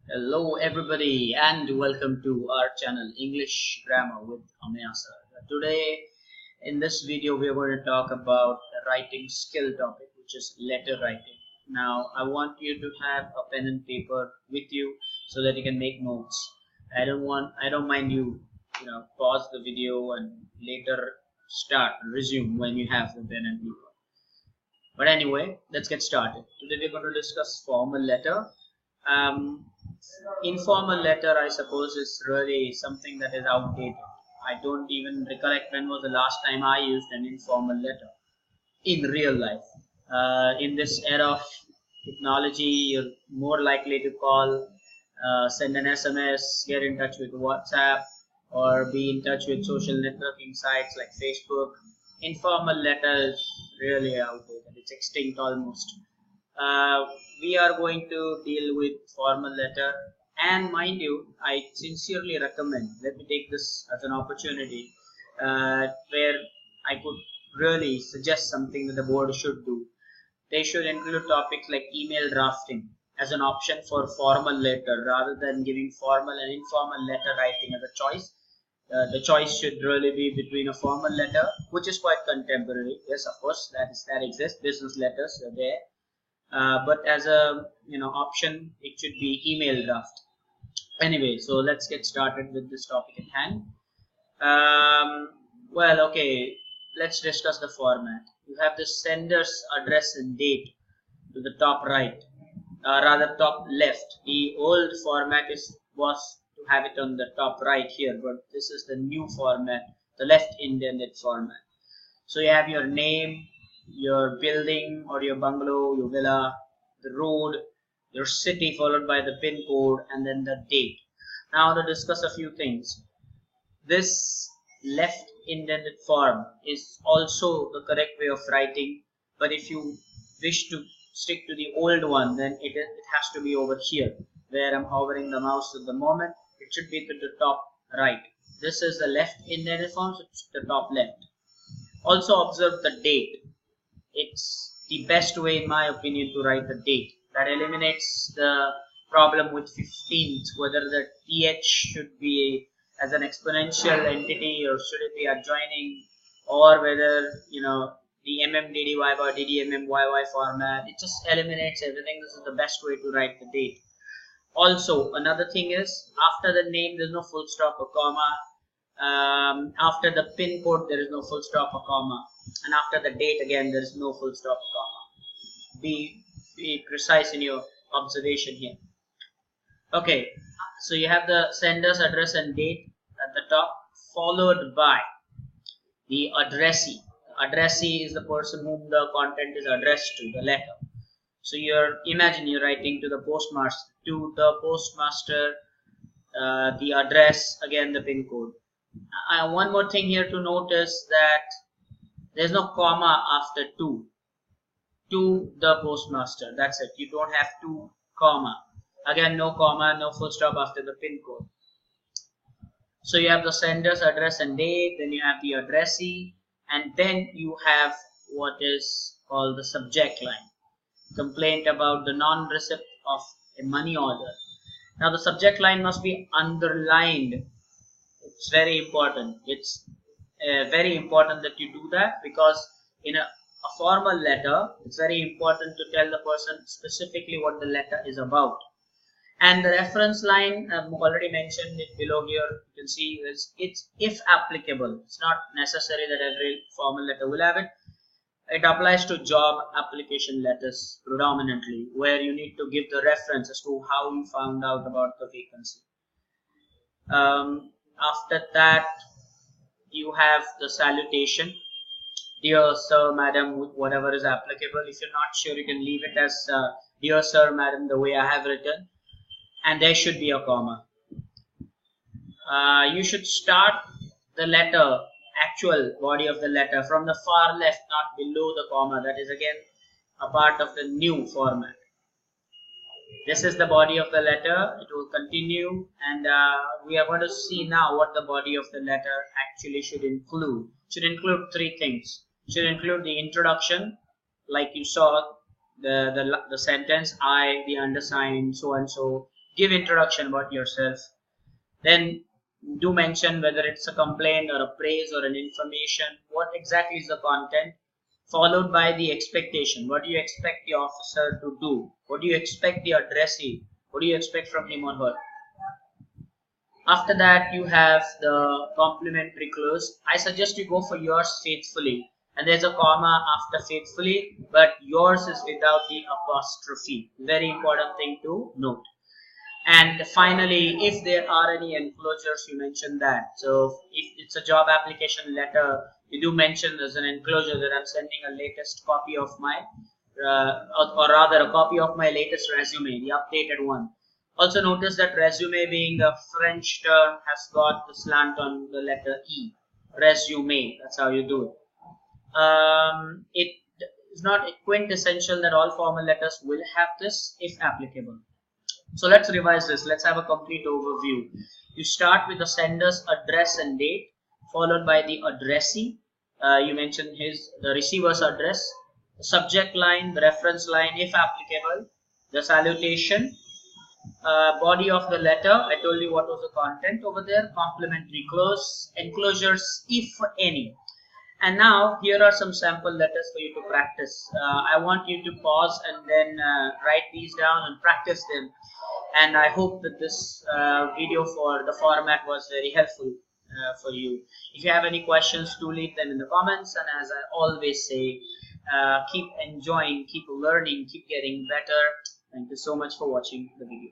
Hello everybody and welcome to our channel English Grammar with Amayasa. Today in this video we are going to talk about the writing skill topic, which is letter writing. Now I want you to have a pen and paper with you so that you can make notes. I don't mind you pause the video and later resume when you have the pen and paper. But anyway, let's get started. Today we're going to discuss formal letter. Informal letter, I suppose, is really something that is outdated. I don't even recollect when was the last time I used an informal letter in real life. In this era of technology, you're more likely to call, send an SMS, get in touch with WhatsApp, or be in touch with social networking sites like Facebook. Informal letter is really outdated. It's extinct almost. We are going to deal with formal letter, and mind you, I sincerely recommend, let me take this as an opportunity where I could really suggest something that the board should do. They should include topics like email drafting as an option for formal letter rather than giving formal and informal letter writing as a choice. The choice should really be between a formal letter, which is quite contemporary. Yes, of course, that exists. Business letters are there. But as a option, it should be email draft. Anyway, so let's get started with this topic at hand. Well, okay, let's discuss the format. You have the sender's address and date to the top right, rather top left. The old format was to have it on the top right here, but this is the new format, the left indented format. So you have your name, your building or your bungalow, your villa, the road, your city, followed by the pin code, and then the date. Now to discuss a few things. This left indented form is also the correct way of writing, but if you wish to stick to the old one, then it has to be over here where I'm hovering the mouse at the moment. It should be to the top right. This is the left indented form, so it's the top left. Also observe the date. It's the best way, in my opinion, to write the date. That eliminates the problem with 15th, whether the th should be as an exponential entity or should it be adjoining, or whether the mmddy by ddmmyy format. It just eliminates everything. This is the best way to write the date. Also, another thing is, after the name there's no full stop or comma. After the pin code there is no full stop or comma, and after the date again there is no full stop or comma. Be precise in your observation here. Okay, so you have the sender's address and date at the top, followed by the addressee. Addressee is the person whom the content is addressed to, the letter. So imagine you're writing to the postmaster. The address, again the pin code. One more thing here to notice, that there's no comma after to the postmaster. That's it. You don't have to comma. Again, no comma, no full stop after the pin code. So you have the sender's address and date, then you have the addressee, and then you have what is called the subject line. Complaint about the non-receipt of a money order. Now the subject line must be underlined. It's very important. It's very important that you do that, because in a formal letter, it's very important to tell the person specifically what the letter is about. And the reference line, I've already mentioned it below here. You can see it's if applicable. It's not necessary that every formal letter will have it. It applies to job application letters predominantly, where you need to give the reference as to how you found out about the vacancy. After that, you have the salutation. Dear sir, madam, whatever is applicable. If you're not sure, you can leave it as dear sir, madam, the way I have written. And there should be a comma. You should start the letter, actual body of the letter, from the far left, not below the comma. That is again a part of the new format. This is the body of the letter. It will continue, and we are going to see now what the body of the letter actually should include. It should include three things. It should include the introduction, like you saw the sentence, I, the undersigned, so and so, give introduction about yourself. Then do mention whether it's a complaint or a praise or an information, what exactly is the content, followed by the expectation. What do you expect the officer to do? What do you expect the addressee? What do you expect from him or her? After that, you have the complimentary clause. I suggest you go for yours faithfully, and there's a comma after faithfully, but yours is without the apostrophe. Very important thing to note. And finally, if there are any enclosures, you mention that. So if it's a job application letter, you do mention as an enclosure that I'm sending a latest copy of my, or rather a copy of my latest resume, the updated one. Also notice that resume, being a French term, has got the slant on the letter E. Resume, that's how you do it. It is not quintessential that all formal letters will have this, if applicable. So let's revise this. Let's have a complete overview. You start with the sender's address and date, followed by the addressee. You mention the receiver's address, the subject line, the reference line, if applicable, the salutation, body of the letter. I told you what was the content over there. Complimentary clause, enclosures, if any. And now here are some sample letters for you to practice. I want you to pause and then write these down and practice them. And I hope that this video for the format was very helpful for you. If you have any questions, do leave them in the comments. And as I always say, keep enjoying, keep learning, keep getting better. Thank you so much for watching the video.